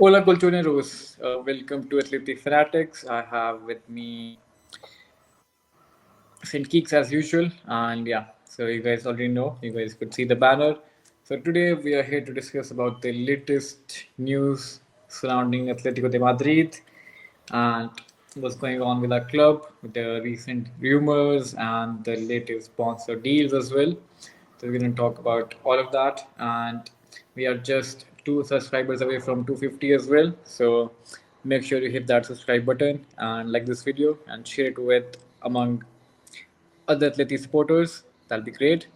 Hola Colchoneros, welcome to Atleti Fanatics. I have with me St. Keeks as usual, and yeah, so you guys already know, you guys could see the banner. So today we are here to discuss about the latest news surrounding Atletico de Madrid and what's going on with our club, with the recent rumors and the latest sponsor deals as well. So we're going to talk about all of that, and we are just two subscribers away from 250 as well. So make sure you hit that subscribe button and like this video and share it with among other Atleti supporters. That'll be great.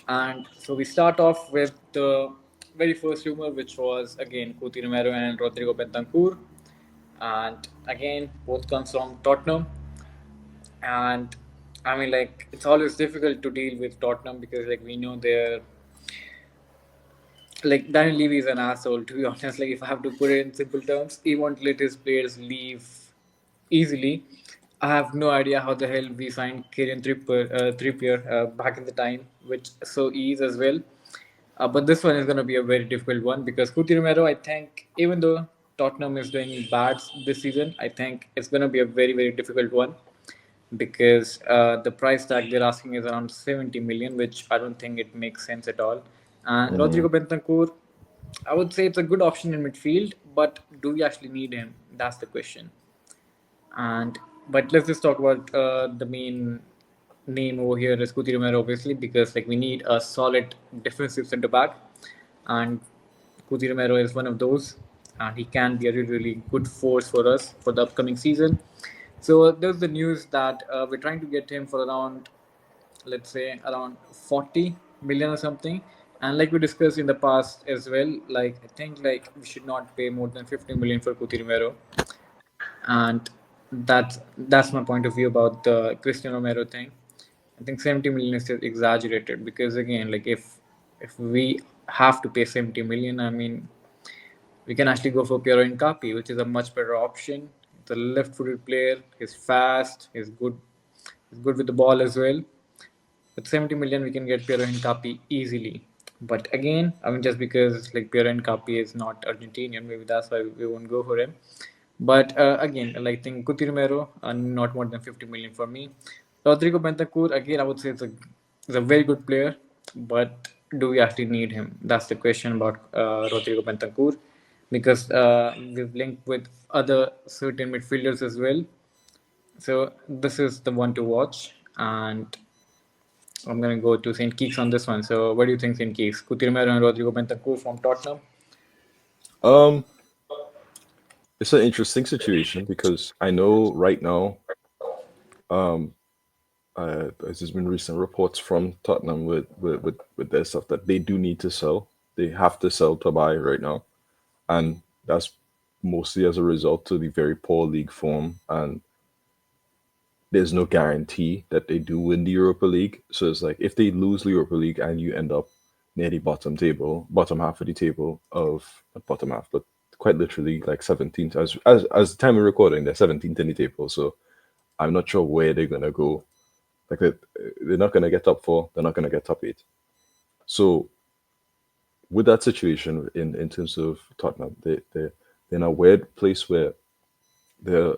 And so we start off with the very first rumor, which was again Coutinho Romero and Rodrigo Bentancur, and again both comes from Tottenham. And I mean, like it's always difficult to deal with Tottenham because like we know they're like Daniel Levy is an asshole. To be honest, like if I have to put it in simple terms, he won't let his players leave easily. I have no idea how the hell we signed Trippier back in the time, which so is as well. But this one is going to be a very difficult one because Coutinho Romero, I think, even though Tottenham is doing bad this season, I think it's going to be a very, very difficult one because the price tag they're asking is around 70 million, which I don't think it makes sense at all. And Hmm. Rodrigo Bentancur, I would say it's a good option in midfield, but do we actually need him? That's the question. And but let's just talk about the main name over here is Coutinho Romero, obviously, because like we need a solid defensive centre back, and Coutinho Romero is one of those, and he can be a really, really good force for us for the upcoming season. So there's the news that we're trying to get him for around, let's say, around 40 million or something. And like we discussed in the past as well, like I think like we should not pay more than 50 million for Coutinho Romero, and that's my point of view about the Cristiano Romero thing. I think 70 million is just exaggerated because again, like if we have to pay 70 million, I mean, we can actually go for Piero Incapi, which is a much better option. It's a left-footed player. He's fast. He's good. He's good with the ball as well. With 70 million, we can get Piero Incapi easily. But again, I mean, just because like Piero Incapi is not Argentinian, maybe that's why we won't go for him. But again, like I think Coutinho Romero, not more than 50 million for me. Rodrigo Bentancur, again, I would say it's a very good player, but do we actually need him? That's the question about Rodrigo Bentancur, because we've linked with other certain midfielders as well. So this is the one to watch, and I'm gonna go to Saint Keeks on this one. So what do you think, Saint Keeks? Coutinho Romero and Rodrigo Bentancur from Tottenham. Um, it's an interesting situation because I know right now, um, there's been recent reports from Tottenham with their stuff that they do need to sell. They have to sell to buy right now, and that's mostly as a result to the very poor league form. And there's no guarantee that they do win the Europa League. So it's like if they lose the Europa League and you end up near the bottom half of the table of not bottom half, but quite literally like 17th as the time of recording, they're 17th in the table. So I'm not sure where they're gonna go. Like they're not gonna get top four. They're not gonna get top eight. So with that situation in terms of Tottenham, they're in a weird place where they're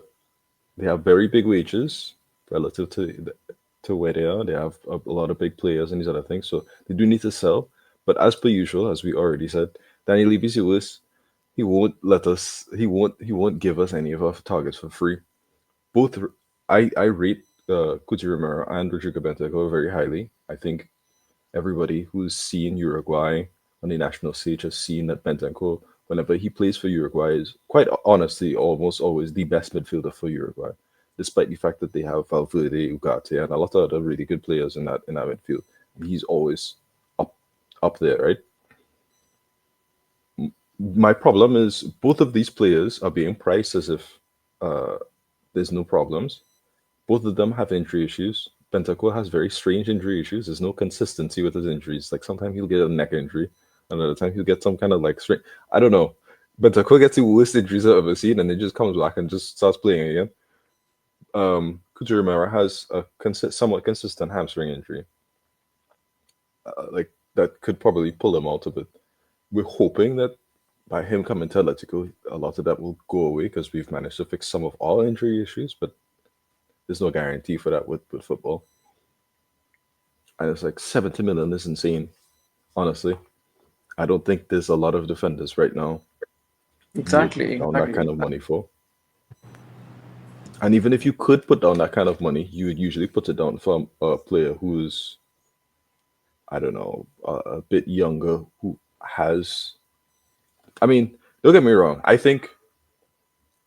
they have very big wages relative to where they are. They have a lot of big players and these other things, so they do need to sell. But as per usual, as we already said, Daniel Levy's Lewis, he won't let us. He won't give us any of our targets for free. Both I rate Coutinho Romero and Rodrigo Bentancur very highly. I think everybody who's seen Uruguay on the national stage has seen that Bentancur, whenever he plays for Uruguay, is quite honestly almost always the best midfielder for Uruguay, despite the fact that they have Valverde, Ugarte, and a lot of other really good players in that midfield. He's always up up there, right? My problem is both of these players are being priced as if uh, there's no problems. Both of them have injury issues. Bentancur has very strange injury issues. There's no consistency with his injuries. Like sometimes he'll get a neck injury, another time he'll get some kind of like strain. I don't know. Bentancur gets the worst injuries I've ever seen, and then just comes back and just starts playing again. Kujirumara has a somewhat consistent hamstring injury, like that could probably pull him out of it. We're hoping that by him coming to Atletico, a lot of that will go away because we've managed to fix some of our injury issues, but there's no guarantee for that with football. And it's like 70 million is insane, honestly. I don't think there's a lot of defenders right now you would Exactly, put down that kind exactly. of money for. And even if you could put down that kind of money, you would usually put it down from a player who's, I don't know, a bit younger, who has. I mean, don't get me wrong. I think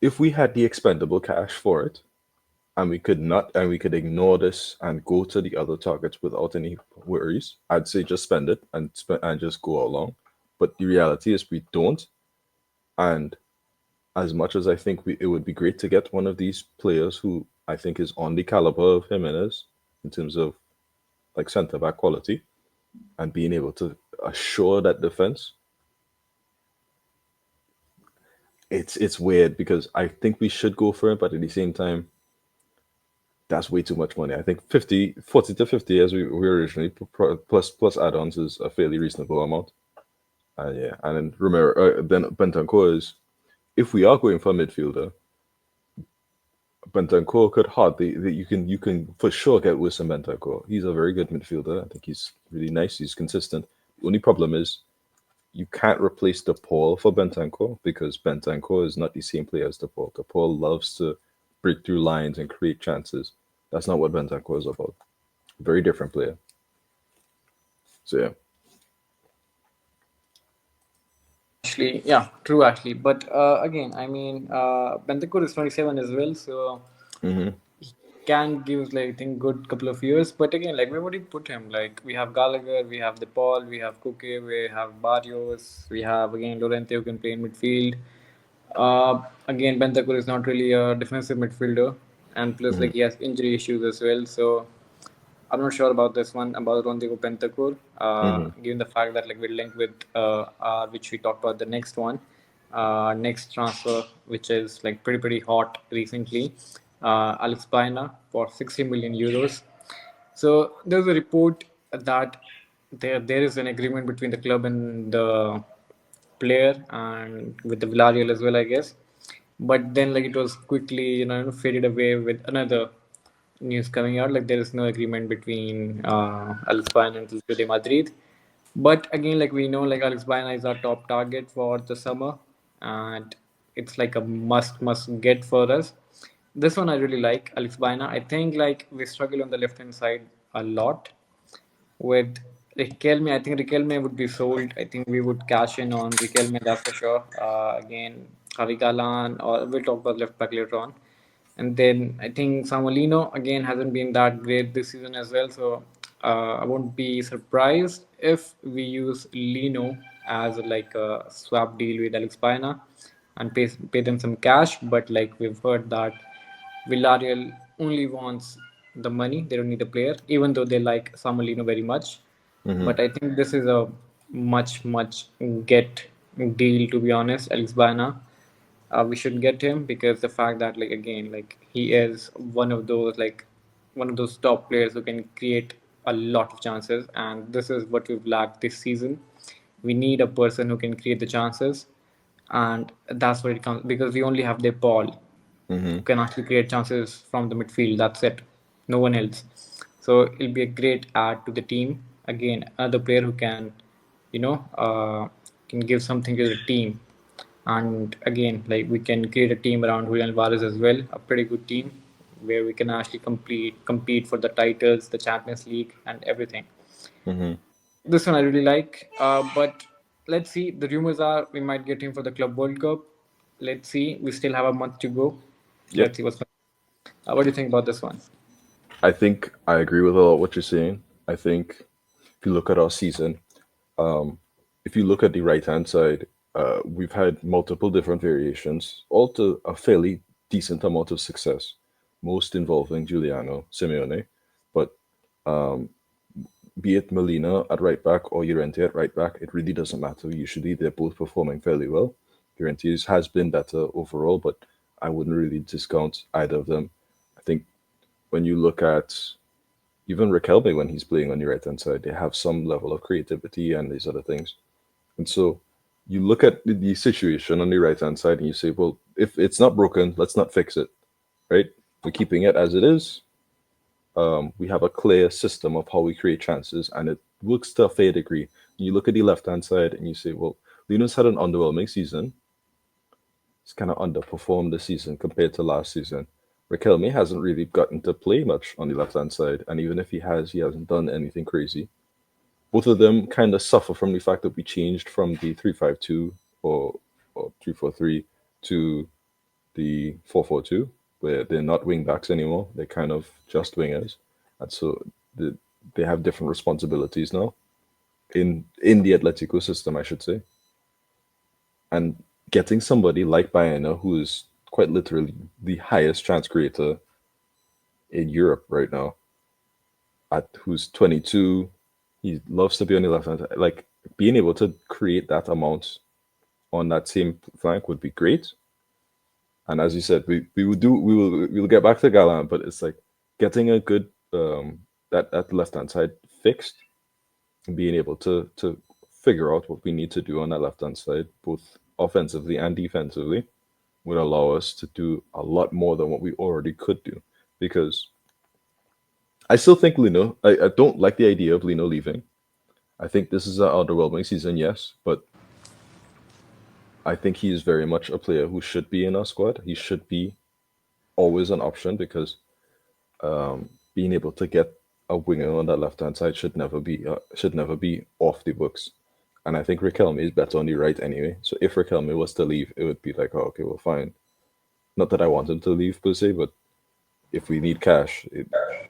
if we had the expendable cash for it, and we could ignore this and go to the other targets without any worries, I'd say just spend it and just go along. But the reality is we don't. And as much as I think it would be great to get one of these players who I think is on the caliber of Jimenez in terms of like centre back quality and being able to assure that defense, it's weird because I think we should go for it, but at the same time, that's way too much money. I think 40 to 50, as we originally plus add-ons is a fairly reasonable amount. Yeah, and then then Bentancur is, if we are going for a midfielder, Bentancur could hardly you can for sure get Wissam Bentancur. He's a very good midfielder. I think he's really nice. He's consistent. The only problem is you can't replace the Paul for Bentancur because Bentancur is not the same player as the Paul. The Paul loves to break through lines and create chances. That's not what Bentancur is about. Very different player. So yeah. Actually, yeah, true. Actually, but again, I mean, Bentancur is 27 as well, so Hmm. can give like I think good couple of years. But again, like where would you put him? Like we have Gallagher, we have De Paul, we have Kuke, we have Barrios, we have again Lorente who can play in midfield. Again, Bentancur is not really a defensive midfielder, and plus Hmm. like he has injury issues as well. So I'm not sure about this one about Rodrigo Bentancur, Hmm. given the fact that like we're linked with which we talked about the next one, next transfer which is like pretty hot recently, Alex Baena for 60 million euros. So there's a report that there is an agreement between the club and the player and with the Villarreal as well, I guess. But then like it was quickly faded away with another news coming out like there is no agreement between Alex Baena and Atletico de Madrid. But again, like we know, like Alex Baena is our top target for the summer, and it's like a must get for us. This one I really like Alex Baena. I think like we struggle on the left hand side a lot with Riquelme. I think Riquelme would be sold. I think we would cash in on Riquelme, that's for sure. Again, Javi Galan, or we'll talk about left back later on. And then I think Samuelino again hasn't been that great this season as well. So I won't be surprised if we use Lino as like a swap deal with Alex Baena and pay them some cash. But like we've heard that Villarreal only wants the money; they don't need the player, even though they like Samuelino very much. Hmm. But I think this is a much get deal to be honest. Alex Baena, we should get him because the fact that like again like he is one of those top players who can create a lot of chances, and this is what we've lacked this season. We need a person who can create the chances, and that's where it comes because we only have the Paul Hmm. who can actually create chances from the midfield. That's it, no one else. So it'll be a great add to the team. Again, another player who can give something to the team. And again, like we can create a team around Julian Alvarez as well, a pretty good team where we can actually compete for the titles, the Champions League, and everything. Hmm. This one I really like. But let's see. The rumors are we might get him for the Club World Cup. Let's see. We still have a month to go. Yep. Let's see what's going. What do you think about this one? I think I agree with a lot what you're saying. I think if you look at our season, um, if you look at the right hand side, we've had multiple different variations, all to a fairly decent amount of success, most involving Giuliano Simeone. But be it Molina at right back or Llorente at right back, it really doesn't matter. Usually they're both performing fairly well. Llorente has been better overall, but I wouldn't really discount either of them. I think when you look at even Riquelme when he's playing on the right hand side, they have some level of creativity and these other things. And so you look at the situation on the right hand side and you say, well, if it's not broken, let's not fix it, right? We're keeping it as it is. We have a clear system of how we create chances, and it works to a fair degree. You look at the left hand side and you say, well, Luna's had an underwhelming season. He's kind of underperformed this season compared to last season. Riquelme hasn't really gotten to play much on the left hand side, and even if he has, he hasn't done anything crazy. Both of them kind of suffer from the fact that we changed from the 3-5-2 or 3-4-3 to the 4-4-2, where they're not wing backs anymore. They're kind of just wingers, and so the, they have different responsibilities now in the Atletico system, I should say. And getting somebody like Bayana, who is quite literally the highest chance creator in Europe right now, at who's 22, he loves to be on the left hand side. Like being able to create that amount on that same flank would be great. And as you said, we will get back to Galan, but it's like getting a good that left hand side fixed and being able to figure out what we need to do on that left hand side, both offensively and defensively, would allow us to do a lot more than what we already could do. Because I still think Lino, I don't like the idea of Lino leaving. I think this is an underwhelming season, yes, but I think he is very much a player who should be in our squad. He should be always an option because being able to get a winger on that left hand side should never be off the books. And I think Riquelme is better on the right anyway. So if Riquelme was to leave, it would be like, oh, okay, well, fine. Not that I want him to leave per se, but if we need cash,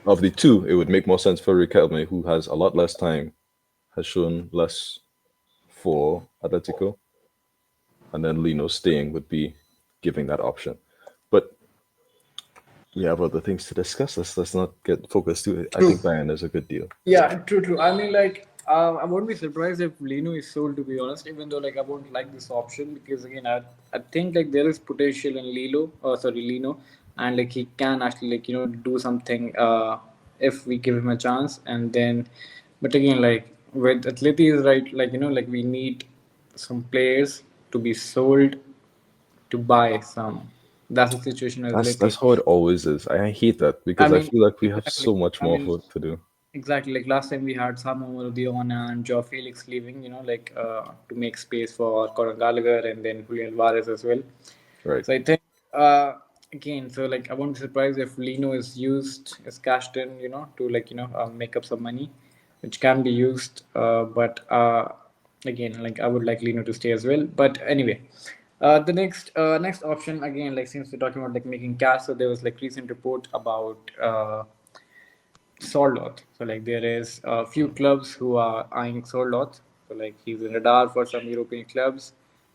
of the two, it would make more sense for Riquelme, who has a lot less time, has shown less for Atletico, and then Lino staying would be giving that option. But we have other things to discuss. Let's not get focused too. I think True. Bayern is a good deal. Yeah, true, true. I mean, like, I won't be surprised if Lino is sold. To be honest, even though like I won't like this option because again, I think like there is potential in Lino, and like he can actually like do something if we give him a chance. And then, but again, like with Atleti is right, like like we need some players to be sold to buy some. That's the situation with That's Atleti. how it always is. I hate that I because I mean, feel like we have exactly. so much I more mean, for to do. exactly. Like last time we had Samu Diona and Joe Felix leaving, to make space for Conor Gallagher and then Julian Alvarez as well. Right. So I think, uh, again, so like I won't be surprised if Lino is cashed in, to make up some money, which can be used. But again, like I would like Lino to stay as well. But anyway, the next option again, like since we're talking about like making cash, so there was like recent report about. Sorloth. So like there is a few clubs who are eyeing Sorloth. So like he's in radar for some European clubs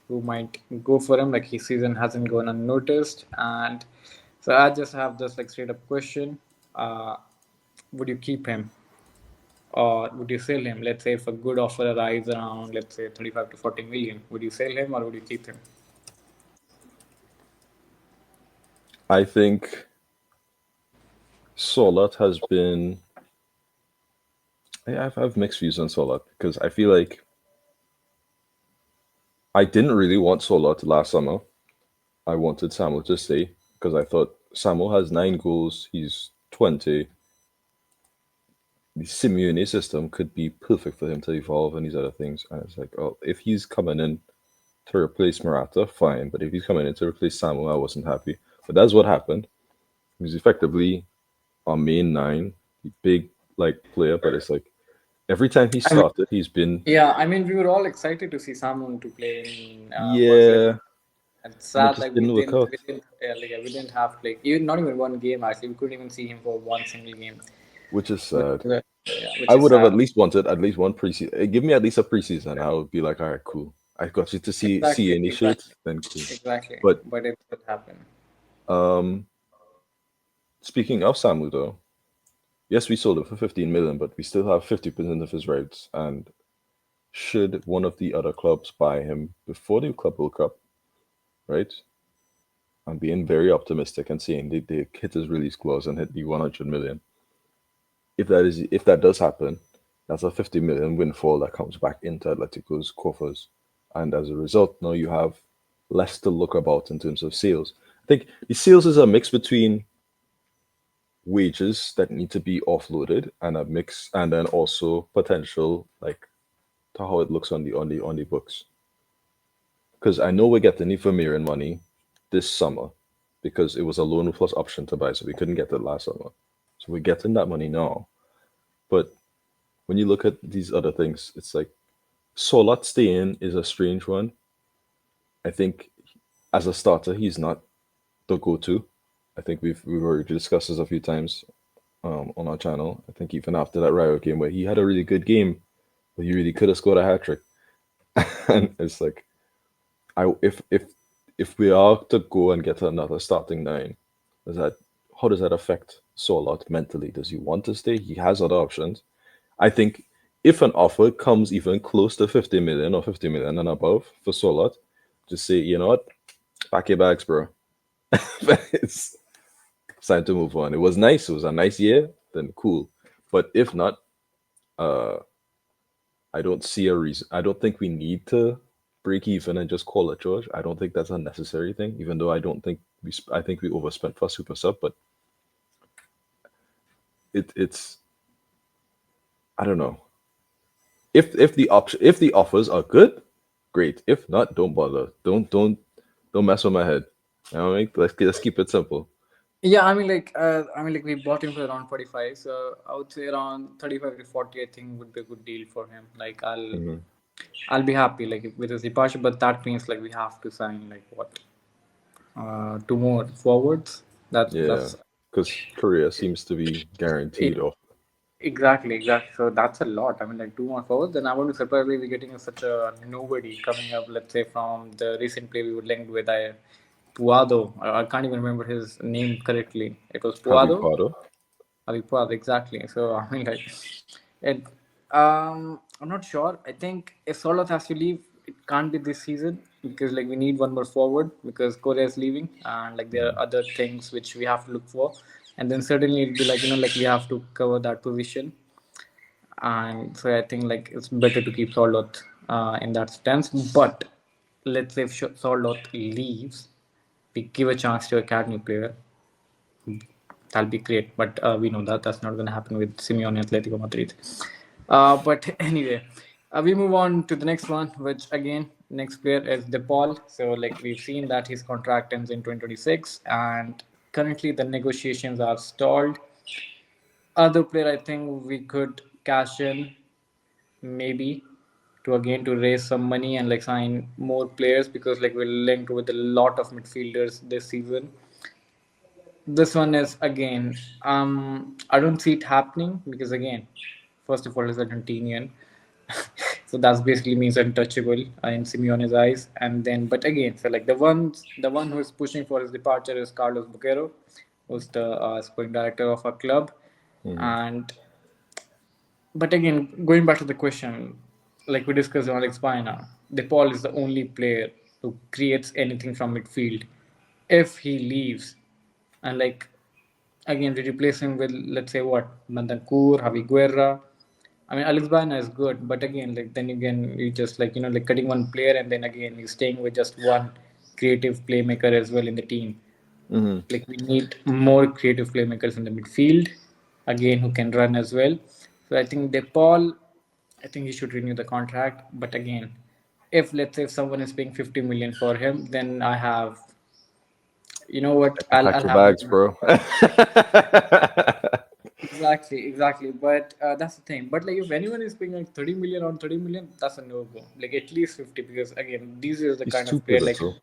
who might go for him. Like his season hasn't gone unnoticed. And so I just have this like straight up question: would you keep him or would you sell him? Let's say if a good offer arrives around let's say 35 to 40 million, would you sell him or would you keep him? I think Sorloth has been. I've mixed views on Sorloth because I feel like I didn't really want Sorloth last summer. I wanted Samuel to stay because I thought Samuel has 9 goals. He's 20. The Simeone system could be perfect for him to evolve and these other things. And it's like, oh, if he's coming in to replace Morata, fine. But if he's coming in to replace Samuel, I wasn't happy. But that's what happened. He was effectively our main nine, big like player. But it's like every time he I mean, started, he's been yeah, I mean, we were all excited to see someone to play in first 11. yeah, And it's and it sad, just like didn't work out, we didn't have like even not even one game actually. We couldn't even see him for one single game, which is which sad. yeah, I which is would have at sad. least wanted at least one preseason. Give me at least a preseason. I would be like, all right, cool. I got you to see Exactly, any shit, exactly, then cool. exactly. But But it did happen. um, speaking of Samu though, yes, we sold him for 15 million, but we still have 50% of his rights. And should one of the other clubs buy him before the Club World Cup, right? I'm being very optimistic and saying they hit his release clause and hit the 100 million. If that does happen, that's a 50 million windfall that comes back into Atletico's coffers, and as a result, now you have less to look about in terms of sales. I think the sales is a mix between wages that need to be offloaded and a mix, and then also potential like to how it looks on the books. Because I know we're getting the Vermeeren money this summer because it was a loan plus option to buy, so we couldn't get it last summer. So we're getting that money now. But when you look at these other things, it's like Sorloth staying is a strange one. I think as a starter, he's not the go-to. I think we've already discussed this a few times on our channel. I think even after that Rayo game where he had a really good game, but he really could have scored a hat trick. And it's like I if we are to go and get another starting nine, does that how does that affect Sorloth mentally? Does he want to stay? He has other options. I think if an offer comes even close to 50 million or 50 million and above for Sorloth, just say, you know what, pack your bags, bro. It's time to move on. It was nice. It was a nice year. Then cool. But if not, uh, I don't see a reason. I don't think we need to break even and just call it George. I don't think that's a necessary thing. Even though I don't think I think we overspent for super sub, but it's I don't know. If the offers are good, great. If not, don't bother. Don't mess with my head. You know what I mean? Let's keep it simple. Yeah, we bought him for around 45, so I would say around 35 to 40. I think would be a good deal for him. Like Hmm. I'll be happy like with his departure, but that means like we have to sign like what, two more forwards. Yeah, That's because Korea seems to be guaranteed it. off. Exactly. So that's a lot. I mean, like two more forwards. Then I would be surprised if we're getting such a nobody coming up. Let's say from the recent play we were linked with Puado. I can't even remember his name correctly. It was Javi Puado. Pardo. Puado, exactly. So I mean, like, it. I'm not sure. I think if Sorloth has to leave, it can't be this season because like we need one more forward because Korea is leaving and like there Mhm. are other things which we have to look for, and then certainly it'd be like like we have to cover that position, and so I think like it's better to keep Sorloth in that stance. But let's say if Sorloth leaves, we give a chance to academy player. That'll be great. But we know that that's not going to happen with Simeone Atletico Madrid. But anyway, we move on to the next one, which again, next player is De Paul. So like we've seen that his contract ends in 2026, and currently the negotiations are stalled. Other player, I think we could cash in maybe to raise some money and like sign more players because like we're linked with a lot of midfielders this season. This one is again, I don't see it happening because again, first of all, it's Argentinian, so that's basically means untouchable in Simeone's eyes. And then, but again, so like the one who is pushing for his departure is Carlos Boquero, who's the sporting director of our club, Mhm. and but again, going back to the question, like we discussed on Alex Baena, De Paul is the only player who creates anything from midfield. If he leaves, and like again, we replace him with let's say what Mandancourt, Javi Guerra. I mean, Alex Baena is good, but again, like then again, you just like like cutting one player, and then again, you're staying with just one creative playmaker as well in the team. Mhm. Like we need more creative playmakers in the midfield, again who can run as well. So I think De Paul, I think he should renew the contract. But again, if let's say if someone is paying 50 million for him, then I have, you know what, Pack I'll your have bags, like bro. exactly. But that's the thing. But like if anyone is paying like 30 million on 30 million, that's a no go. Like at least 50 because again, these is the He's kind too of player like pivotal.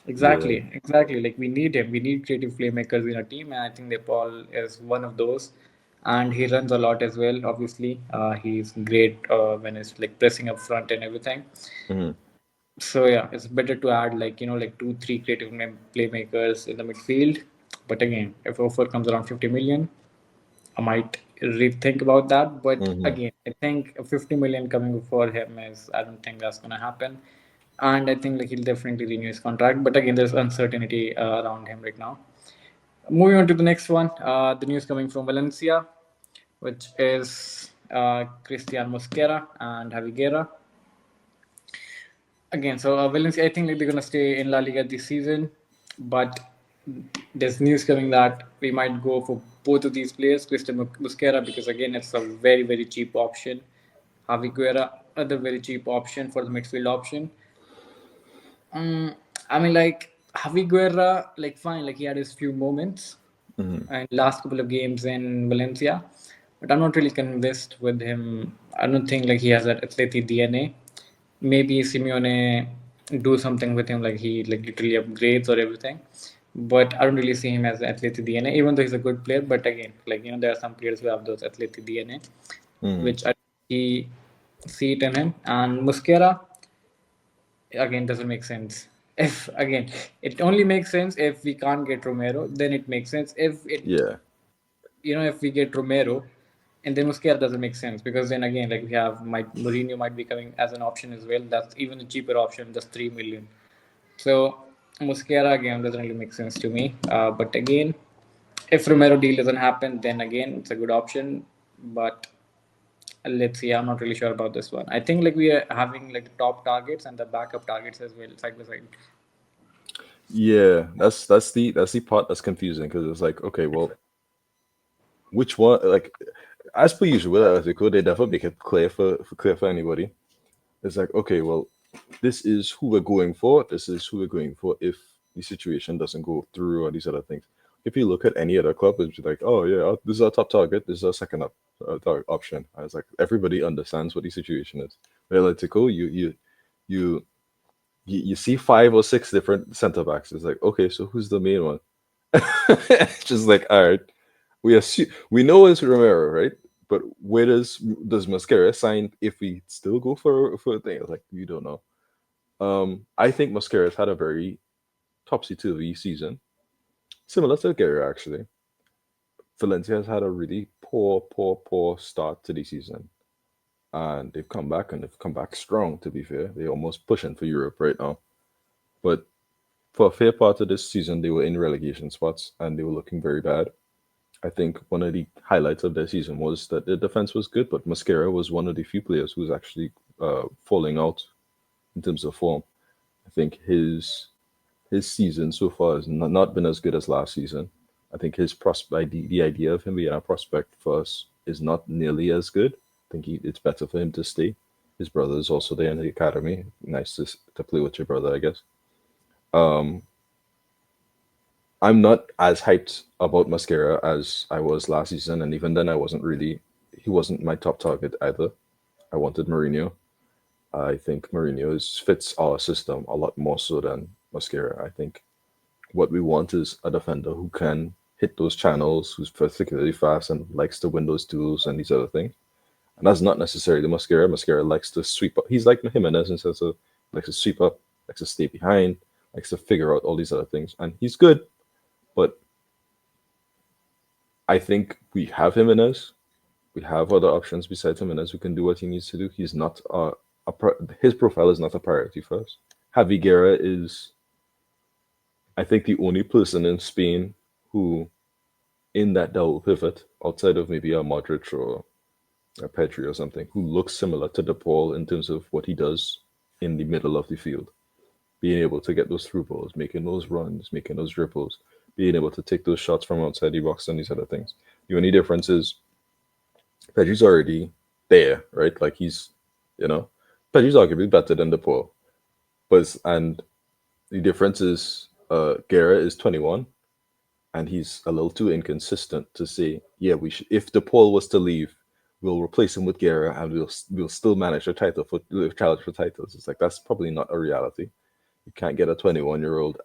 Yeah. exactly. Like we need him. We need creative playmakers in our team, and I think Paul is one of those. And he runs a lot as well. Obviously, he's great when it's like pressing up front and everything. Mhm. So yeah, it's better to add like like two, three creative playmakers in the midfield. But again, if offer comes around 50 million, I might rethink about that. But Mhm. again, I think 50 million coming for him is I don't think that's gonna happen. And I think like he'll definitely renew his contract. But again, there's uncertainty around him right now. Moving on to the next one, the news coming from Valencia, which is Christian Mosquera and Javi Guerra. again, so Valencia, I think like they're gonna stay in La Liga this season, but there's news coming that we might go for both of these players, Christian Mosquera, because again it's a very cheap option. Javi Guerra, other very cheap option for the midfield option. Um, I mean, like Javi Guerra, like fine, like he had his few moments Hmm. and last couple of games in Valencia, but I'm not really convinced with him. I don't think like he has that Atleti DNA. Maybe Simeone do something with him, like he like literally upgrades or everything. But I don't really see him as an Atleti DNA, even though he's a good player. But again, like there are some players who have those Atleti DNA, Hmm. which I see it in him. And Musquera, again, doesn't make sense. If again, it only makes sense if we can't get Romero, then it makes sense. If it, Yeah. if we get Romero, and then Musquera doesn't make sense because then again, like we have Mourinho might be coming as an option as well. That's even a cheaper option, just 3 million. So Musquera again doesn't really make sense to me. But again, if Romero deal doesn't happen, then again it's a good option. But let's see. I'm not really sure about this one. I think like we are having like the top targets and the backup targets as well, side by side. Yeah, that's the part that's confusing because it's like, okay, well, which one? Like, as per usual with Atletico, they never make it clear for anybody. It's like, okay, well, this is who we're going for. This is who we're going for if the situation doesn't go through or these other things. If you look at any other club, it's like, oh yeah, this is our top target. This is our second option. I was like, everybody understands what the situation is. With Atletico, you you see 5 or 6 different center backs. It's like, okay, so who's the main one? It's just like, all right, we know it's Romero, right? But where does Mascara sign if we still go for a thing? It's like you don't know. I think Mascara's had a very topsy turvy season, similar to Guerra actually. Valencia has had a really poor start to the season, and they've come back strong. To be fair, they're almost pushing for Europe right now. But for a fair part of this season, they were in relegation spots and they were looking very bad. I think one of the highlights of their season was that their defense was good, but Mascara was one of the few players who's actually falling out in terms of form. I think his season so far has not been as good as last season. I think his prospect, the idea of him being a prospect for us, is not nearly as good. I think it's better for him to stay. His brother is also there in the academy. Nice to play with your brother, I guess. Um, I'm not as hyped about Mascara as I was last season, and even then, I wasn't really. He wasn't my top target either. I wanted Mourinho. I think Mourinho fits our system a lot more so than Mascara. I think what we want is a defender who can hit those channels, who's particularly fast and likes to win those duels and these other things. And that's not necessarily Mascara. Mascara likes to sweep up. He's like Jimenez in sense of likes to sweep up, likes to stay behind, likes to figure out all these other things. And he's good, but I think we have Jimenez. We have other options besides Jimenez who can do what he needs to do. He's not his profile is not a priority for us. Javi Guerra is, I think, the only person in Spain who, in that double pivot, outside of maybe a Modric or a Pedri or something, who looks similar to De Paul in terms of what he does in the middle of the field, being able to get those through balls, making those runs, making those dribbles, being able to take those shots from outside the box and these other things. The only difference is Pedri's already there, right? Like you know, Pedri's arguably better than De Paul, and the difference is Guerra is 21 and he's a little too inconsistent to say, yeah, we should. If DePaul was to leave, we'll replace him with Guerra, and we'll still manage the title for the challenge for titles. It's like that's probably not a reality. You can't get a 21-year-old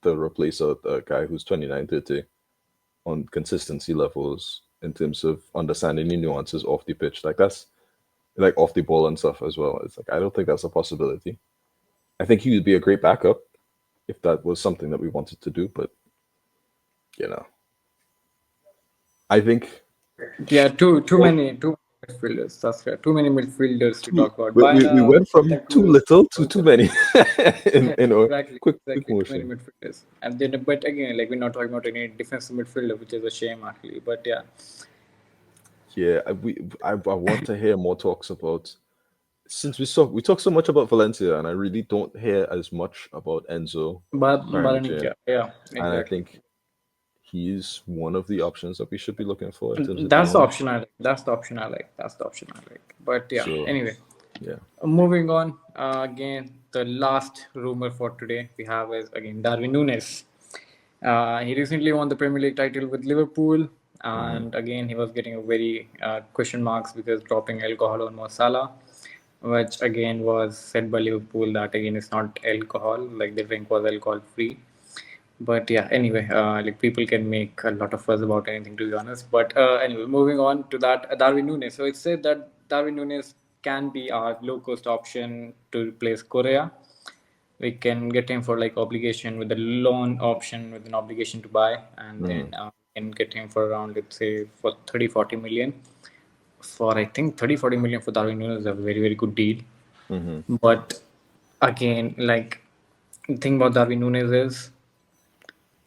to replace a guy who's 29, 30 on consistency levels in terms of understanding the nuances off the pitch. Like that's like off the ball and stuff as well. It's like I don't think that's a possibility. I think he would be a great backup if that was something that we wanted to do, but you know, I think Yeah, too many midfielders. That's fair. Too many midfielders to talk about. we Baina, went from too Bentancur, little to too many in a exactly, quick exactly. Too many motion. midfielders. And then, but again, like we're not talking about any defensive midfielder, which is a shame actually. But yeah, Yeah, I want to hear more talks about. since we talk so much about Valencia, and I really don't hear as much about Enzo But currently, Baranica, yeah, and I exactly. think he's one of the options that we should be looking for in terms of That's the DMs. option I like. That's the option I like. That's the option I like. But yeah, So anyway, yeah. moving on. Again, the last rumor for today we have is again Darwin Nunes. He recently won the Premier League title with Liverpool, Hmm. and again he was getting a very question marks because dropping alcohol on Mo Salah, which again was said by Liverpool that again it's not alcohol, like the drink was alcohol free. But yeah, anyway, like people can make a lot of fuss about anything, to be honest. But anyway, moving on to that, Darwin Nunes. So it said that Darwin Nunes can be our low cost option to replace Korea. We can get him for like obligation with a loan option with an obligation to buy, and Hmm. then we can get him for around, let's say, for 30-40 million. For I think 30-40 million for Darwin Nunes is a very very good deal. Hmm. But again, like the thing about Darwin Nunes is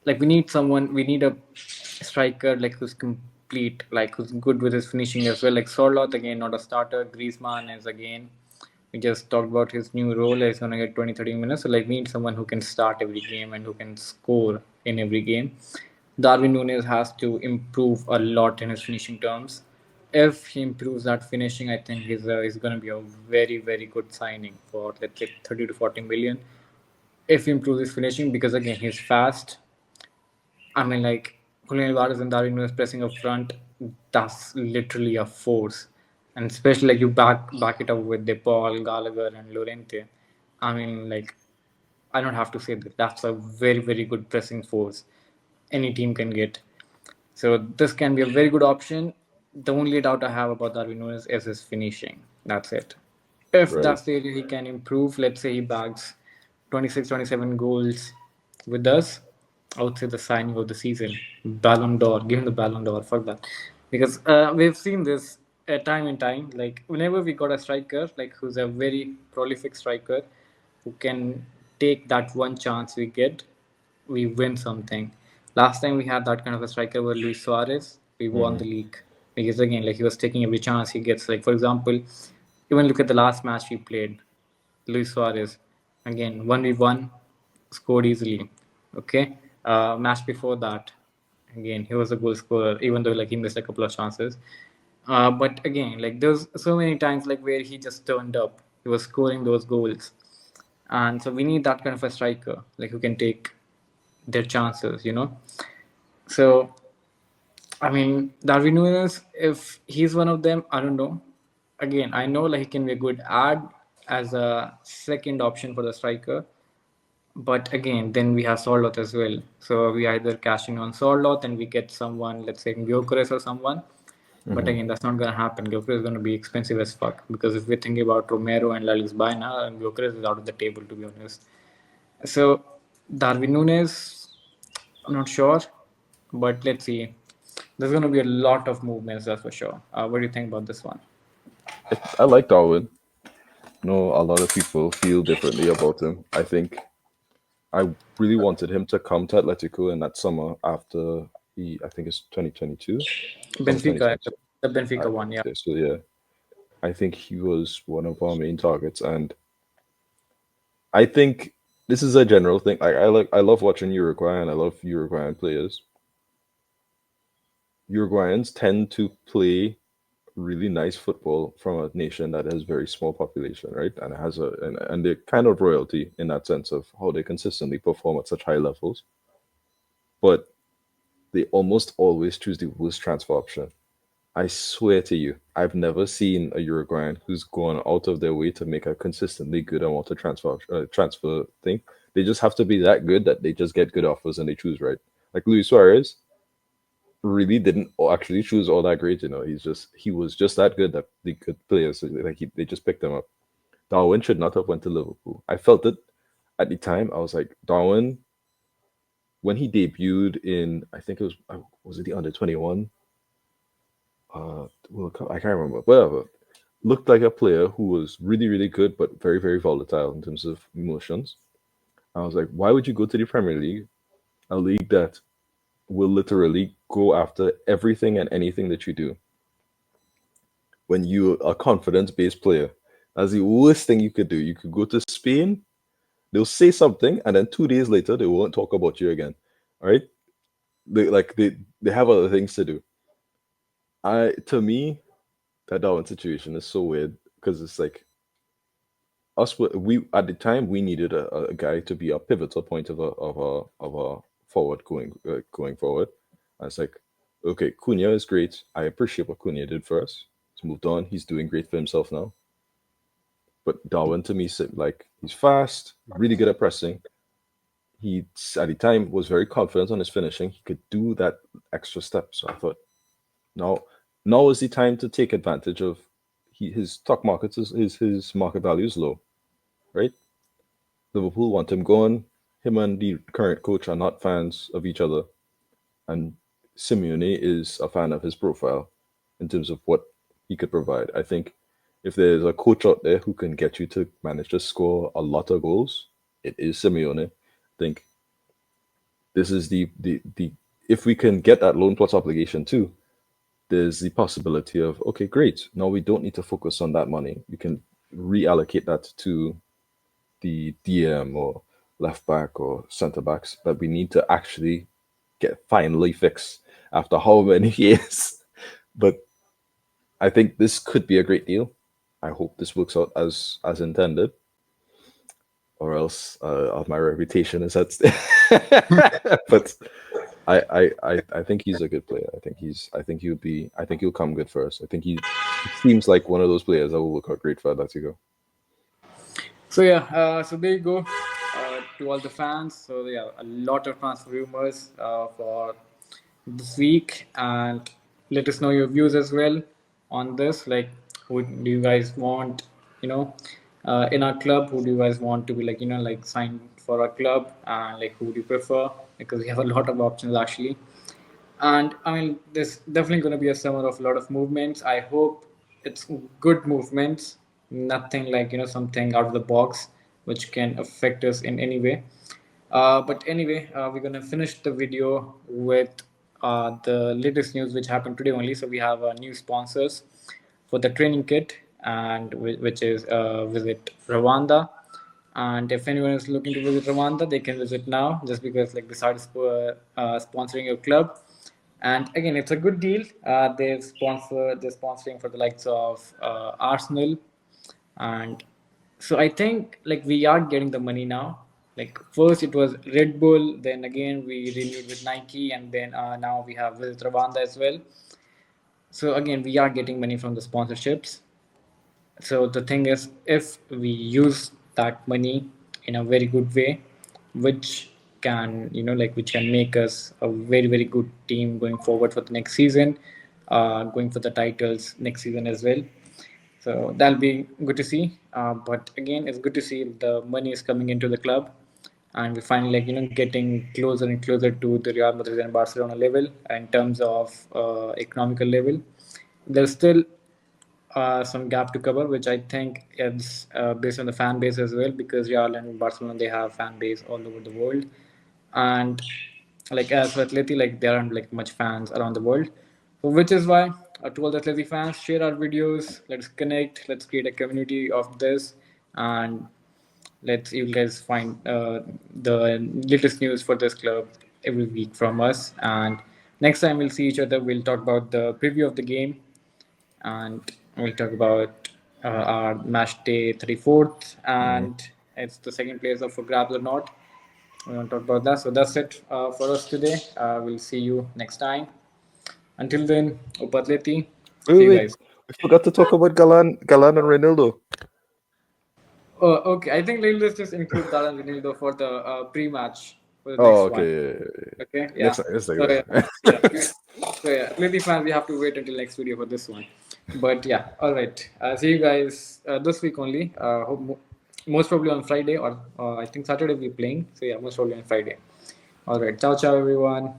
like we need a striker like who's complete, like who's good with his finishing as well. Like Sorloth again, not a starter. Griezmann is again, we just talked about his new role. He's gonna get 20-30 minutes. So like we need someone who can start every game and who can score in every game. Darwin Nunes has to improve a lot in his finishing terms. If he improves that finishing, I think he's going to be a very very good signing for, let's say, 30-40 million. If he improves his finishing, because again he's fast. I mean, like Julian Alvarez and Darwin Nunes pressing up front, that's literally a force. And especially like you back it up with De Paul, Gallagher, and Lorente. I mean, like I don't have to say that. That's a very very good pressing force any team can get. So this can be a very good option. The only doubt I have about Darwin Nunes is his finishing. That's it. If Right. that's the area he can improve, let's say he bags 26, 27 goals with us, I would say the signing of the season. Ballon d'Or. Give him the Ballon d'Or. Fuck that. Because we've seen this time and time. Like whenever we got a striker, like who's a very prolific striker, who can take that one chance we get, we win something. Last time we had that kind of a striker was Luis Suarez. We won Hmm. the league because again, like he was taking every chance he gets. Like for example, even look at the last match we played, Luis Suarez. Again, 1v1, scored easily. Okay. Match before that, again, he was a goal scorer, even though like he missed a couple of chances. But again, like there's so many times like where he just turned up. He was scoring those goals. And so we need that kind of a striker, like who can take their chances. So I mean, Darwin Nunes, if he's one of them, I don't know. Again, I know like he can be a good add as a second option for the striker. But again, then we have Sorloth as well. So we either cash in on Sorloth and we get someone, let's say Gyökeres or someone. But Hmm. again, that's not going to happen. Gyökeres is going to be expensive as fuck. Because if we're thinking about Romero and Alex Baena, Gyökeres is out of the table, to be honest. So Darwin Nunes, I'm not sure, but let's see. There's going to be a lot of movements, that's for sure. What do you think about this one? I like Darwin. No, a lot of people feel differently about him. I think I really wanted him to come to Atletico in that summer after I think it's 2022, summer Benfica, 2022. the I Benfica want one, to yeah. say so. Yeah, I think he was one of our main targets, and I think this is a general thing. I love watching Uruguay, and I love Uruguayan players. Uruguayans tend to play really nice football from a nation that has very small population, right? And it has and they're kind of royalty in that sense of how they consistently perform at such high levels. But they almost always choose the worst transfer option. I swear to you, I've never seen a Uruguayan who's gone out of their way to make a consistently good amount of transfer thing. They just have to be that good that they just get good offers and they choose right. Like Luis Suarez really didn't actually choose all that great. He was just that good that the good players like they just picked him up. Darwin should not have went to Liverpool. I felt it at the time. I was like Darwin when he debuted in I think it was it the under 21 World Cup? I can't remember. Whatever. Looked like a player who was really, really good, but very, very volatile in terms of emotions. I was like, why would you go to the Premier League, a league that will literally go after everything and anything that you do, when you are a confidence based player That's the worst thing you could do. You could go to Spain, they'll say something, and then 2 days later they won't talk about you again. All right? They have other things to do. I to me, that Darwin situation is so weird because it's like we at the time we needed a guy to be a pivotal point of a forward going forward. And it's like, okay, Cunha is great. I appreciate what Cunha did for us. He's moved on. He's doing great for himself now. But Darwin to me seemed like he's fast, really good at pressing. He at the time was very confident on his finishing. He could do that extra step. So I thought, now now is the time to take advantage of his stock market his market value is low, right? Liverpool want him gone. Him and the current coach are not fans of each other, and Simeone is a fan of his profile in terms of what he could provide. I think if there's a coach out there who can get you to manage to score a lot of goals, it is Simeone. I think this is the if we can get that loan plus obligation too, there's the possibility of, okay, great. Now we don't need to focus on that money. We can reallocate that to the DM or left back or centre backs that we need to actually get finally fixed after how many years. But I think this could be a great deal. I hope this works out as intended, or else my reputation is at stake. But I think he's a good player. I think he'll be. I think he'll come good for us. I think he seems like one of those players that will work out great for Atletico. So yeah, so there you go to all the fans. So yeah, a lot of transfer rumors for this week, and let us know your views as well on this. Like, who do you guys want? You know, in our club, who do you guys want to be like? Like sign for our club, and like who do you prefer? Because we have a lot of options actually. And I mean, there's definitely going to be a summer of a lot of movements. I hope it's good movements, nothing like something out of the box which can affect us in any way. But anyway, we're gonna finish the video with the latest news which happened today only. So we have new sponsors for the training kit, and which is Visit Rwanda. And if anyone is looking to visit Rwanda, they can visit now, just because like they started sponsoring your club. And again, it's a good deal. They're sponsoring for the likes of Arsenal, and so I think like we are getting the money now. Like first it was Red Bull, then again we renewed with Nike, and then now we have Visit Rwanda as well. So again, we are getting money from the sponsorships. So the thing is, if we use that money in a very good way, which can which can make us a very good team going forward for the next season, going for the titles next season as well. So that'll be good to see. But again, it's good to see the money is coming into the club, and we finally getting closer and closer to the Real Madrid and Barcelona level in terms of economical level. There's still some gap to cover, which I think is based on the fan base as well, because Real and Barcelona, they have fan base all over the world, and like as for Atleti, like there aren't like much fans around the world, so which is why to all the Atleti fans, share our videos, let's connect, let's create a community of this, and let's you guys find the latest news for this club every week from us. And next time we'll see each other, we'll talk about the preview of the game, and we'll talk about our match day 34th, Mhm. and it's the second place up for grabs or not. We want to talk about that. So that's it for us today. We'll see you next time. Until then, Upatleti. Wait, See you wait. guys. We forgot to talk about Galan and Renildo. Oh, okay. I think let's just include Galan Ronaldo for the pre-match for the Oh, next one. okay. Okay. Yeah. Next time. So yeah. Yeah. Next So yeah, Atleti fans, we have to wait until next video for this one. But yeah, all right. See you guys this week only. Most probably on Friday, or I think Saturday we're playing. So yeah, most probably on Friday. All right. Ciao, ciao, everyone.